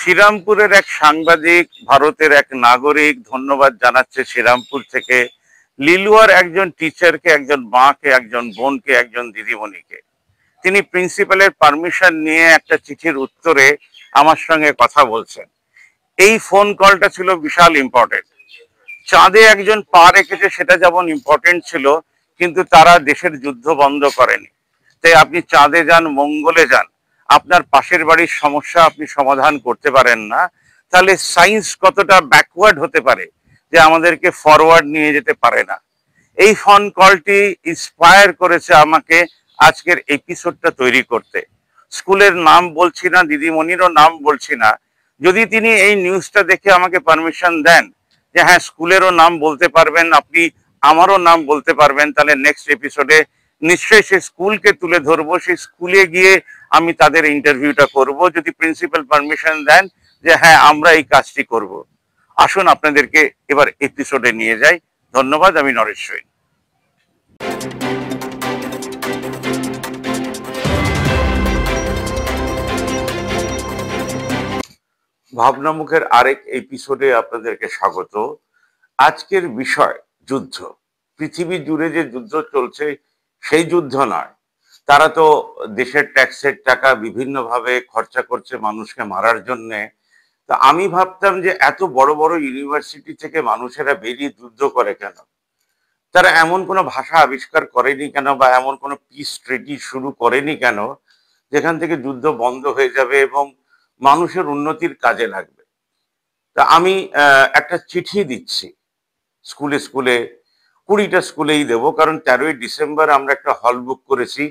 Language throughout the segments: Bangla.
শ্রীরামপুরের এক সাংবাদিক, ভারতের এক নাগরিক ধন্যবাদ জানাচ্ছে শ্রীরামপুর থেকে লিলুয়ার একজন টিচারকে, একজন মাকে, একজন বোনকে, একজন দিদিমণিকে। তিনি প্রিন্সিপালের পারমিশন নিয়ে একটা চিঠির উত্তরে আমার সঙ্গে কথা বলছেন। এই ফোন কলটা ছিল বিশাল ইম্পর্টেন্ট। চাঁদে একজন পা রেখেছে সেটা যেমন ইম্পর্টেন্ট ছিল, কিন্তু তারা দেশের যুদ্ধ বন্ধ করেনি। তাই আপনি চাঁদে যান, মঙ্গলে যান, আপনার পাশের বাড়ির সমস্যা আপনি সমাধান করতে পারেন না, তাহলে সায়েন্স কতটা ব্যাকওয়ার্ড হতে পারে যে আমাদেরকে ফরওয়ার্ড নিয়ে যেতে পারে না। এই ফোন কলটি ইন্সপায়ার করেছে আমাকে আজকের এপিসোডটা তৈরি করতে। স্কুলের নাম বলছি না, দিদিমণিরও নাম বলছি না। যদি তিনি এই নিউজটা দেখে আমাকে পারমিশন দেন যে হ্যাঁ স্কুলেরও নাম বলতে পারবেন, আপনি আমারও নাম বলতে পারবেন, তাহলে নেক্সট এপিসোডে নিশ্চয়ই সেই স্কুলকে তুলে ধরবো, সেই স্কুলে গিয়ে আমি তাদের ইন্টারভিউটা করব, যদি প্রিন্সিপাল পারমিশন দেন যে হ্যাঁ আমরা এই কাজটি করব। আসুন আপনাদেরকে এবার এপিসোডে নিয়ে যাই। ধন্যবাদ, আমি নরেশ সৈন। ভাবনামুখের আরেক এপিসোডে আপনাদেরকে স্বাগত। আজকের বিষয় যুদ্ধ। পৃথিবী জুড়ে যে যুদ্ধ চলছে সেই যুদ্ধ নয়। তারা তো দেশের ট্যাক্সের টাকা বিভিন্নভাবে খরচা করছে মানুষকে মারার জন্যে। তা আমি ভাবতাম যে এত বড় বড় ইউনিভার্সিটি থেকে মানুষেরা বেরিয়ে যুদ্ধ করে কেন? তারা এমন কোনো ভাষা আবিষ্কার করেনি কেন, বা এমন কোনো পিস ট্রিটি শুরু করেনি কেন যেখান থেকে যুদ্ধ বন্ধ হয়ে যাবে এবং মানুষের উন্নতির কাজে লাগবে? তা আমি একটা চিঠি দিচ্ছি স্কুলে স্কুলে, 20টা স্কুলেই দেবো, কারণ 13ই ডিসেম্বর আমরা একটা হল বুক করেছি।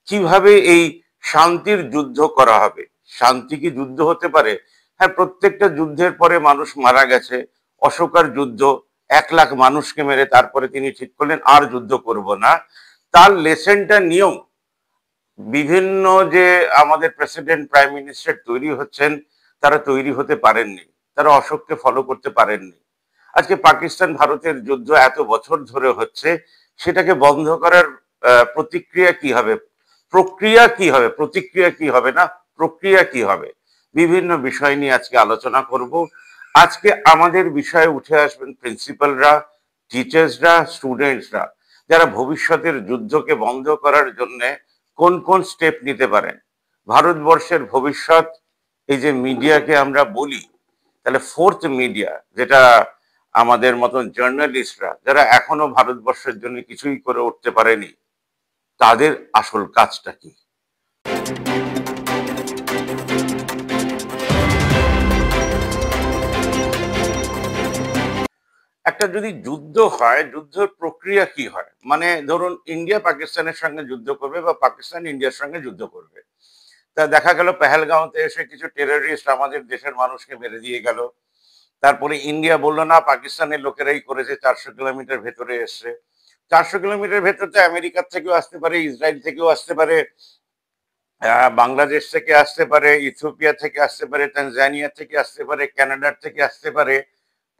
কিভাবে এই শান্তির যুদ্ধ করা হবে? শান্তি কি যুদ্ধ হতে পারে? হ্যাঁ, প্রত্যেকটা যুদ্ধের পরে মানুষ মারা গেছে। অশোকার যুদ্ধ 1 লাখ মানুষকে মেরে তারপরে তিনি ঠিক করলেন আর যুদ্ধ করব না। তার লেসনটা নিয়েও বিভিন্ন যে আমাদের প্রেসিডেন্ট, প্রাইম মিনিস্টার তৈরি হচ্ছেন, তারা তৈরি হতে পারেননি, তারা অশোককে ফলো করতে পারেননি। আজকে পাকিস্তান ভারতের যুদ্ধ এত বছর ধরে হচ্ছে, সেটাকে বন্ধ করার প্রতিক্রিয়া কি হবে, প্রক্রিয়া কি হবে, প্রতিক্রিয়া কি হবে না, প্রক্রিয়া কি হবে, বিভিন্ন বিষয় নিয়ে আজকে আলোচনা করব। আজকে আমাদের বিষয়ে উঠে আসবেন প্রিন্সিপালরা, টিচার্সরা, স্টুডেন্টসরা, যারা ভবিষ্যতের যুদ্ধকে বন্ধ করার জন্য কোন কোন স্টেপ নিতে পারেন। ভারতবর্ষের ভবিষ্যৎ, এই যে মিডিয়াকে আমরা বলি, তাহলে ফোর্থ মিডিয়া, যেটা আমাদের মতন জার্নালিস্টরা যারা এখনো ভারতবর্ষের জন্য কিছুই করে উঠতে পারেনি, তাদের আসল কাজটা কি? একটা যদি যুদ্ধ হয়, যুদ্ধের প্রক্রিয়া কি হয়? মানে ধরুন ইন্ডিয়া পাকিস্তানের সঙ্গে যুদ্ধ করবে বা পাকিস্তান ইন্ডিয়ার সঙ্গে যুদ্ধ করবে। তা দেখা গেল পেহেলগাঁওতে এসে কিছু টেররিস্ট আমাদের দেশের মানুষকে মেরে দিয়ে গেল। তারপরে ইন্ডিয়া বললো না, পাকিস্তানের লোকেরাই করেছে, 400 কিলোমিটার ভেতরে এসছে। 400 কিলোমিটার ভেতর তো আমেরিকার থেকেও আসতে পারে, ইসরায়েল থেকেও আসতে পারে, বাংলাদেশ থেকে আসতে পারে, ইথিওপিয়া থেকে আসতে পারে, তানজানিয়া থেকে আসতে পারে, কানাডার থেকে আসতে পারে।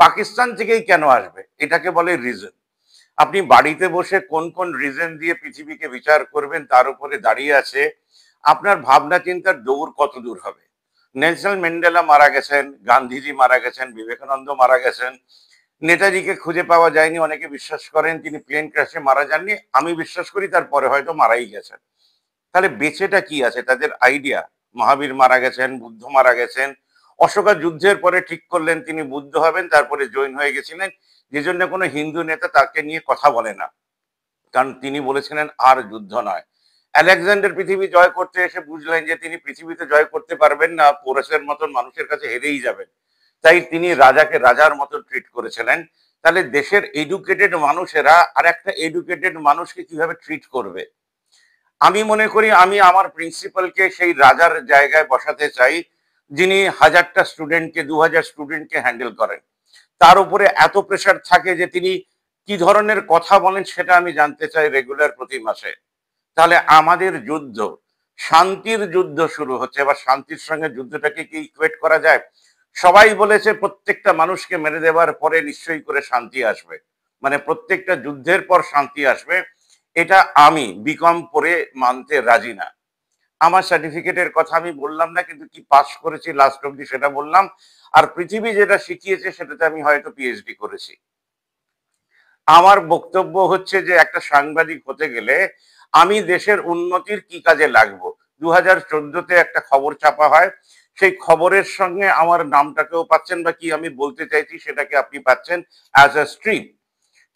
পাকিস্তান থেকেই কেন আসবে? এটাকে বলে রিজন। আপনি বাড়িতে বসে কোন কোন রিজন দিয়ে পৃথিবীকে বিচার করবেন তার উপরে দাঁড়িয়ে আছে আপনার ভাবনা চিন্তার দৌড় কত দূর হবে। নেলসন ম্যান্ডেলা মারা গেছেন, গান্ধীজি মারা গেছেন, বিবেকানন্দ মারা গেছেন, নেতাজিকে খুঁজে পাওয়া যায়নি। অনেকে বিশ্বাস করেন তিনি প্লেন ক্র্যাশে মারা যাননি, আমি বিশ্বাস করি তারপরে হয়তো মারাই গেছেন। তাহলে বেঁচেটা কি আছে তাদের আইডিয়া? মহাবীর মারা গেছেন, বুদ্ধ মারা গেছেন। অশোকা যুদ্ধের পরে ঠিক করলেন তিনি বুদ্ধ হবেন, তারপরে জৈন হয়ে গেছিলেন, যে জন্য কোনো হিন্দু নেতা তাকে নিয়ে কথা বলে না, কারণ তিনি বলেছিলেন আর যুদ্ধ নয়। আলেকজান্ডার পৃথিবী জয় করতে এসে বুঝলেন যে তিনি পৃথিবীতে জয় করতে পারবেন না, পোরাসের মতন মানুষের কাছে হেরেই যাবেন, তাই তিনি রাজাকে রাজার মতো ট্রিট করেছিলেন। তাহলে দেশের এডুকেটেড মানুষেরা আর একটা এডুকেটেড মানুষকে কিভাবে ট্রিট করবে? আমি মনে করি আমি আমার প্রিন্সিপালকে সেই রাজার জায়গায় বসাতে চাই, যিনি 1000টা স্টুডেন্টকে, 2000 স্টুডেন্টকে হ্যান্ডেল করেন। তার উপরে এত প্রেশার থাকে যে তিনি কি ধরনের কথা বলেন সেটা আমি জানতে চাই রেগুলার, প্রতি মাসে। তাহলে আমাদের যুদ্ধ, শান্তির যুদ্ধ শুরু হচ্ছে। এবার শান্তির সঙ্গে যুদ্ধটাকে কি ইকুয়েট করা যায়? সবাই বলেছে প্রত্যেকটা মানুষকে মেরে দেওয়ার পরে নিশ্চয়ই করে শান্তি আসবে, মানে প্রত্যেকটা যুদ্ধের পর শান্তি আসবে। এটা আমি বিকম পড়ে মানতে রাজি না। আমার সার্টিফিকেটের কথা আমি বললাম না, কিন্তু কি পাস করেছি লাস্ট অব্দি সেটা বললাম। আর পৃথিবী যেটা শিখিয়েছে সেটাতে আমি হয়তো পিএইচডি করেছি। আমার বক্তব্য হচ্ছে যে একটা সাংবাদিক হতে গেলে আমি দেশের উন্নতির কি কাজে লাগবো। 2014-তে একটা খবর ছাপা হয়, সেই খবরের সঙ্গে আমার নামটাকেও পাচ্ছেন, বা কি আমি বলতে চাইছি সেটাকে আপনি পাচ্ছেন অ্যাজ আ স্ট্রিপ।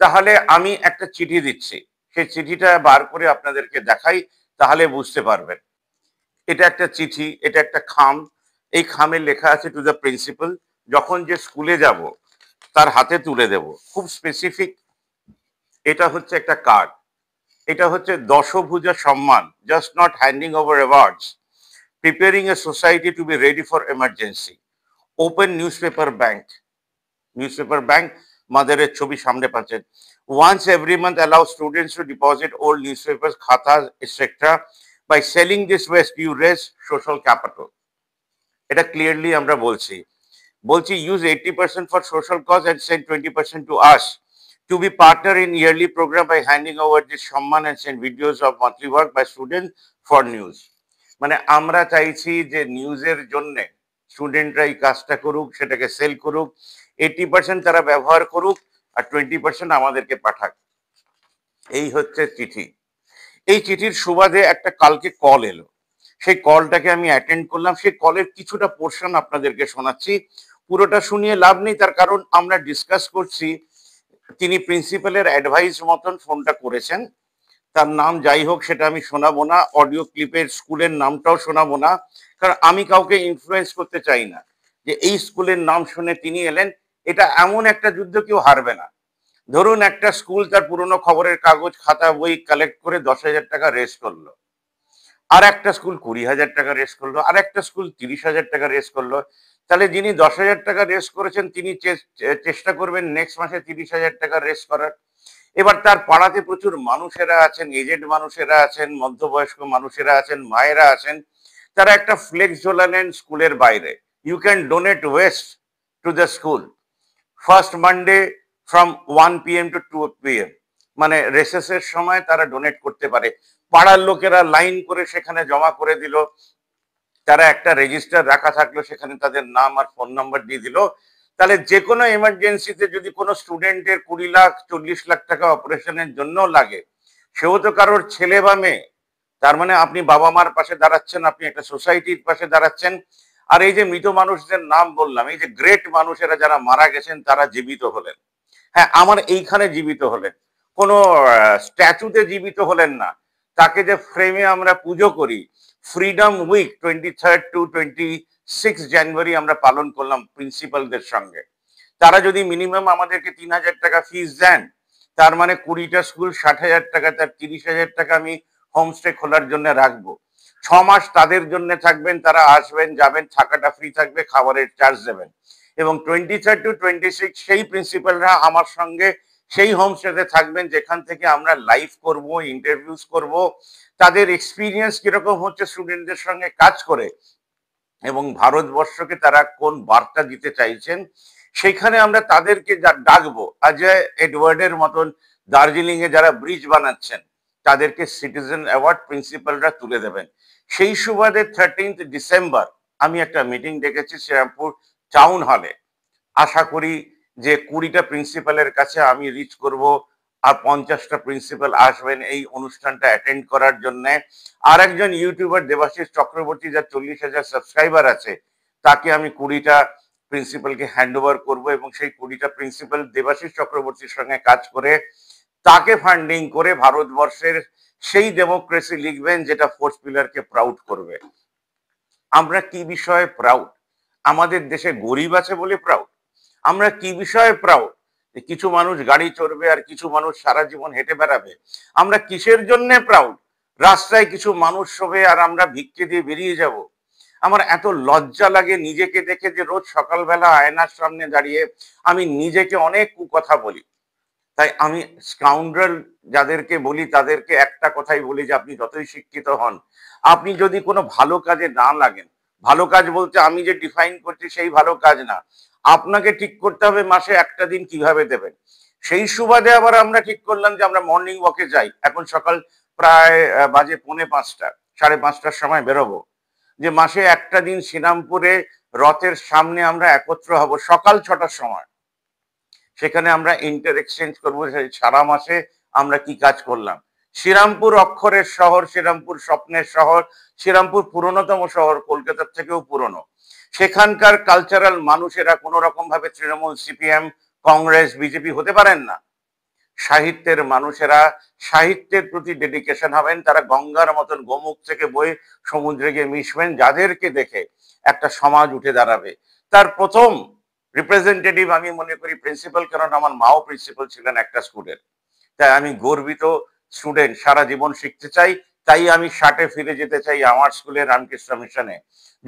তাহলে আমি একটা চিঠি দিচ্ছি, সেই চিঠিটা বার করে আপনাদেরকে দেখাই, তাহলে বুঝতে পারবেন। এটা একটা চিঠি, এটা একটা খাম। এই খামে লেখা আছে টু দ্য প্রিন্সিপাল। যখন যে স্কুলে যাব তার হাতে তুলে দেব, খুব স্পেসিফিক। এটা হচ্ছে একটা কার্ড, এটা হচ্ছে Dashabhuja Samman, just not handing over awards, preparing a society to be ready for emergency, open newspaper bank. Newspaper bank মাদারের ছবি সামনে পাচ্ছেন। Once every month allow students to deposit old newspapers, khatas, etc. By selling this waste, you raise social capital. এটা ক্লিয়ারলি আমরা বলছি use 80% for social cause and send 20% to us to be partner in yearly program by handing over this সম্মান and send videos of monthly work by students for news. মানে আমরা চাইছি যে নিউজের জন্য স্টুডেন্টরা এই কাজটা করুক, সেটাকে সেল করুক, 80% তারা ব্যবহার করুক আর 20% আমাদেরকে পাঠাক। এই হচ্ছে চিঠি। এই চিঠির সুবাদে একটা কালকে কল এলো, সেই কলটাকে আমি অ্যাটেন্ড করলাম। সেই কলের কিছুটা পোর্শন আপনাদেরকে শোনাচ্ছি, পুরোটা শুনিয়ে লাভ নেই, তার কারণ আমরা ডিসকাস করছি। তিনি প্রিন্সিপালের অ্যাডভাইস মতন ফোনটা করেছেন, তার নাম যাই হোক সেটা আমি শোনাবো না, অডিও ক্লিপের স্কুলের নামটাও শোনাবো না, কারণ আমি কাউকে ইনফ্লুয়েন্স করতে চাই না যে এই স্কুলের নাম শুনে তিনি এলেন। এটা এমন একটা যুদ্ধ কেউ হারবে না। ধরুন একটা স্কুল তার পুরনো খবরের কাগজ, খাতা, বই কালেক্ট করে 10,000 টাকা রেস করলো, আর একটা স্কুল 20,000 টাকা রেস করলো, আর একটা স্কুল 30,000 টাকা রেস করলো। তাহলে যিনি 10,000 টাকা রেস করেছেন তিনি চেষ্টা করবেন নেক্সট মাসে 30,000 টাকা রেস করার। এবার তার পাড়াতে প্রচুর মানুষেরা আছেন, এজেড মানুষেরা আছেন, মধ্যবয়স্ক মানুষেরা আছেন, মায়েরা আছেন, তারা একটা ফ্লেক্স ঝোলালেন স্কুলের বাইরে, you can donate waste to the school first Monday from 1 PM to 2 PM, মানে রেসেসের সময় তারা ডোনেট করতে পারে। পাড়ার লোকেরা লাইন করে সেখানে জমা করে দিল, তারা একটা রেজিস্টার রাখা থাকলো, সেখানে তাদের নাম আর ফোন নাম্বার দিয়ে দিল। তাহলে যে কোনো এমার্জেন্সিতে যদি কোনো স্টুডেন্টের 20 লাখ 40 লাখ টাকা অপারেশনের জন্য লাগে, সেও তো কারোর ছেলে বা মেয়ে। তার মানে আপনি বাবা মার পাশে দাঁড়াচ্ছেন, আপনি একটা সোসাইটির পাশে দাঁড়াচ্ছেন। আর এই যে মৃত মানুষদের নাম বললাম, এই যে গ্রেট মানুষেরা যারা মারা গেছেন তারা জীবিত হলেন। হ্যাঁ, আমার এইখানে জীবিত হলেন, কোনো স্ট্যাচুতে জীবিত হলেন না। তাকে যে ফ্রেমে আমরা পুজো করি, ফ্রিডম উইক 23rd to 26 জানুয়ারি আমরা পালন করলাম প্রিন্সিপালদের সঙ্গে। তারা যদি মিনিমাম আমাদেরকে 3,000 টাকা ফিস দেন, তার মানে 20টা স্কুল 60,000 টাকা, তার 30,000 টাকা আমি হোমস্টে খোলার জন্য রাখবো। 6 মাস তাদের জন্য থাকবেন, তারা আসবেন যাবেন, থাকাটা ফ্রি থাকবে, খাবারের চার্জ দেবেন। এবং 23rd to 26 সেই প্রিন্সিপালরা আমার সঙ্গে সেই হোমস্টেতে থাকবেন, যেখান থেকে আমরা লাইভ করব, ইন্টারভিউজ করব, তাদের এক্সপিরিয়েন্স কিরকম হচ্ছে স্টুডেন্টদের সঙ্গে কাজ করে, এবং ভারতবর্ষকে তারা কোন বার্তা দিতে চাইছেন, সেখানে আমরা তাদেরকে ডাকবো। অজয় এডওয়ার্ডের মতন দার্জিলিং এ যারা ব্রিজ বানাচ্ছেন, তাদেরকে সিটিজেন অ্যাওয়ার্ড প্রিন্সিপালরা তুলে দেবেন। সেই সুবাদে 13th ডিসেম্বর আমি একটা মিটিং ডেকেছি শ্রীরামপুর টাউন হলে। আশা করি যে 20টা প্রিন্সিপালের কাছে আমি রিচ করব, আর 50টা প্রিন্সিপাল আসবেন এই অনুষ্ঠানটা অ্যাটেন্ড করার জন্য। আর একজন ইউটিউবার দেবাশিস চক্রবর্তী, যার 40,000 সাবস্ক্রাইবার আছে, তাকে আমি 20টা প্রিন্সিপালকে হ্যান্ড ওভার করবো, এবং সেই 20টা প্রিন্সিপাল দেবাশিস চক্রবর্তীর সঙ্গে কাজ করে তাকে ফান্ডিং করে ভারতবর্ষের সেই ডেমোক্রেসি লিখবেন যেটা ফোর্থ পিলারকে প্রাউড করবে। আমরা কি বিষয়ে প্রাউড? আমাদের দেশে গরিব আছে বলে প্রাউড? আমরা কি বিষয়ে প্রাউড? কিছু মানুষ গাড়ি চড়বে আর কিছু মানুষ সারা জীবন হেঁটে বেড়াবে। আমরা কিসের জন্য প্রাউড? রাস্তায় কিছু মানুষ শোবে আর আমরা ভিক্ষে দিয়ে বেরিয়ে যাব। আমার এত লজ্জা লাগে নিজেকে দেখে যে রোজ সকালবেলা আয়নার সামনে দাঁড়িয়ে আমি নিজেকে অনেক কুকথা বলি। তাই আমি স্কাউন্ডারেল যাদেরকে বলি তাদেরকে একটা কথাই বলি যে আপনি যতই শিক্ষিত হন, আপনি যদি কোনো ভালো কাজে না লাগেন, ভালো কাজ বলতে আমি যে ডিফাইন করছি সেই ভালো কাজ না, আপনাকে ঠিক করতে হবে মাসে একটা দিন কিভাবে দেবেন। সেই সুবাদে আবার আমরা ঠিক করলাম যে আমরা মর্নিং ওয়াকে যাই। এখন সকাল প্রায় বাজে 4:45। 5:30টার সময় বেরোবো, যে মাসে একটা দিন শ্রীরামপুরে রথের সামনে আমরা একত্র হব সকাল 6টার সময়। সেখানে আমরা ইন্টার এক্সচেঞ্জ করবো সারা মাসে আমরা কি কাজ করলাম। শ্রীরামপুর অক্ষরের শহর, শ্রীরামপুর স্বপ্নের শহর, শ্রীরামপুর পুরনোতম শহর, কলকাতার থেকেও পুরনো। সেখানকার কালচারাল মানুষেরা কোনো রকম ভাবে তৃণমূল, সিপিএম, কংগ্রেস, বিজেপি হতে পারেন না। সাহিত্যের মানুষেরা সাহিত্যের প্রতি ডেডিকেশন হবেন, তারা গঙ্গার মতন গোমুখ থেকে বয়ে সমুদ্রে গিয়ে মিশবেন, যাদেরকে দেখে একটা সমাজ উঠে দাঁড়াবে। তার প্রথম রিপ্রেজেন্টেটিভ আমি মনে করি প্রিন্সিপাল, কারণ আমার মাও প্রিন্সিপাল ছিলেন একটা স্কুলের। তাই আমি গর্বিত স্টুডেন্ট, সারা জীবন শিখতে চাই, তাই আমি 60-এ ফিরে যেতে চাই আমার স্কুলে রামকৃষ্ণ মিশনে।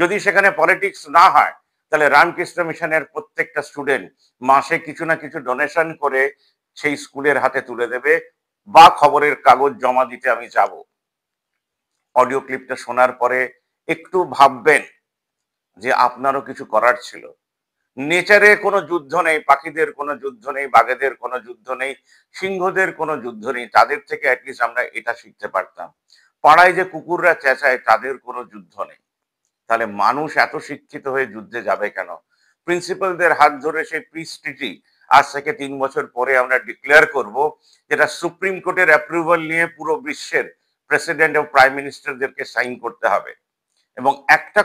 যদি সেখানে পলিটিক্স না হয় তাহলে রামকৃষ্ণ মিশনের প্রত্যেকটা স্টুডেন্ট মাসে কিছু না কিছু ডোনেশন করে সেই স্কুলের হাতে তুলে দেবে, বা খবরের কাগজ জমা দিতে আমি যাব। অডিও ক্লিপটা শোনার পরে একটু ভাববেন যে আপনারও কিছু করার ছিল। নেচারে কোনো যুদ্ধ নেই, পাখিদের কোনো যুদ্ধ নেই, বাঘেদের কোনো যুদ্ধ নেই, সিংহদের কোনো যুদ্ধ নেই, তাদের থেকে অ্যাটলিস্ট আমরা এটা শিখতে পারতাম। পাড়ায় যে কুকুররা চেঁচায় তাদের কোনো যুদ্ধ নেই। তাহলে মানুষ এত শিক্ষিত হয়ে যুদ্ধে যাবে কেন? প্রিন্সিপালদের হাত ধরে সেই পিস ট্রিটি আজ থেকে 3 বছর পরে আমরা ডিক্লেয়ার করব, যেটা সুপ্রিম কোর্টের অ্যাপ্রুভাল নিয়ে পুরো বিশ্বের প্রেসিডেন্ট ও প্রাইম মিনিস্টারদেরকে সাইন করতে হবে। এবং একটা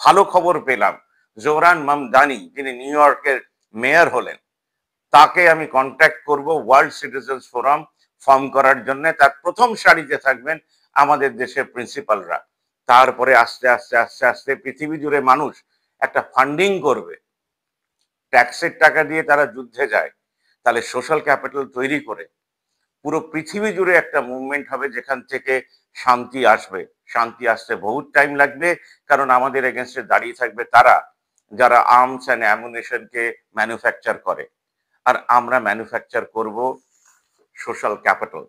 ভালো খবর পেলাম, জোহরান মামদানি যিনি নিউ ইয়র্কের মেয়র হলেন, তাকে আমি কন্ট্যাক্ট করব ওয়ার্ল্ড সিটিজেন্স ফোরাম ফর্ম করার জন্য। তার প্রথম সারিতে থাকবেন আমাদের দেশের প্রিন্সিপালরা। তারপরে আস্তে আস্তে আস্তে আস্তে পৃথিবী জুড়ে মানুষ একটা ফান্ডিং করবে, ট্যাক্সের টাকা দিয়ে তারা যুদ্ধে যায়। তাহলে সোশ্যাল ক্যাপিটাল তৈরি করে পুরো পৃথিবী জুড়ে একটা মুভমেন্ট হবে, যেখান থেকে শান্তি আসবে। শান্তি আসতে বহুত টাইম লাগবে, কারণ আমাদের এগেনস্টে দাঁড়িয়ে থাকবে তারা যারা আর্মস অ্যান্ড অ্যামুনিশনকে ম্যানুফ্যাকচার করে, আর আমরা ম্যানুফ্যাকচার করব সোশ্যাল ক্যাপিটাল।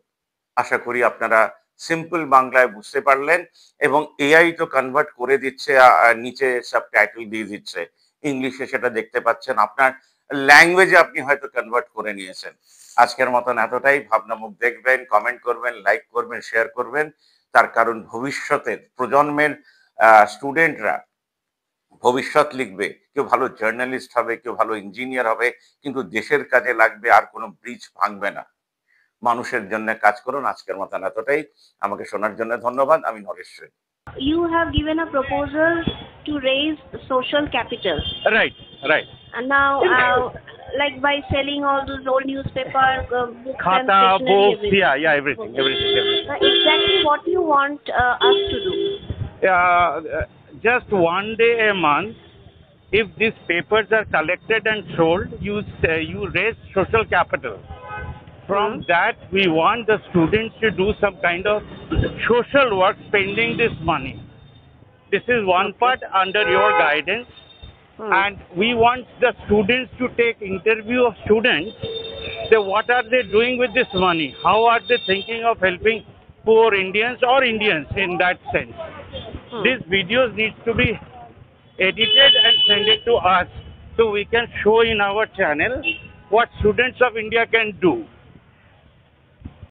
আশা করি আপনারা সিম্পল বাংলায় বুঝতে পারলেন, এবং এআই তো কনভার্ট করে দিচ্ছে, নিচে সাবটাইটেল দিয়ে দিচ্ছে, ইংলিশে সেটা দেখতে পাচ্ছেন, আপনার ল্যাঙ্গুয়েজে আপনি হয়তো কনভার্ট করে নিয়েছেন। আজকের মতন এতটাই। ভাবনামুখ দেখবেন, কমেন্ট করবেন, লাইক করবেন, শেয়ার করবেন। তার কারণ ভবিষ্যতের প্রজন্মের স্টুডেন্টরা ভবিষ্যৎ লিখবে, কেউ ভালো জার্নালিস্ট হবে, কেউ ভালো ইঞ্জিনিয়ার হবে, কিন্তু দেশের কাজে লাগবে, আর কোনো ব্রিজ ভাঙবে না। মানুষের জন্য কাজ করুন। আজকের মতন এতটাই। আমাকে শোনার জন্য ধন্যবাদ। আমি Naresh. You have given a proposal to raise social capital. Right, right. And now, like by selling all those old newspaper, books and Khata, stationery, books, everything. yeah, everything. Exactly what you want us to do. Just one day a month, if these papers are collected and sold, you raise social capital. From that, we want the students to do some kind of social work spending this money. This is one part under your guidance. And we want the students to take interview of students. What are they doing with this money? How are they thinking of helping poor Indians or Indians in that sense? These videos need to be edited and send it to us so we can show in our channel what students of India can do.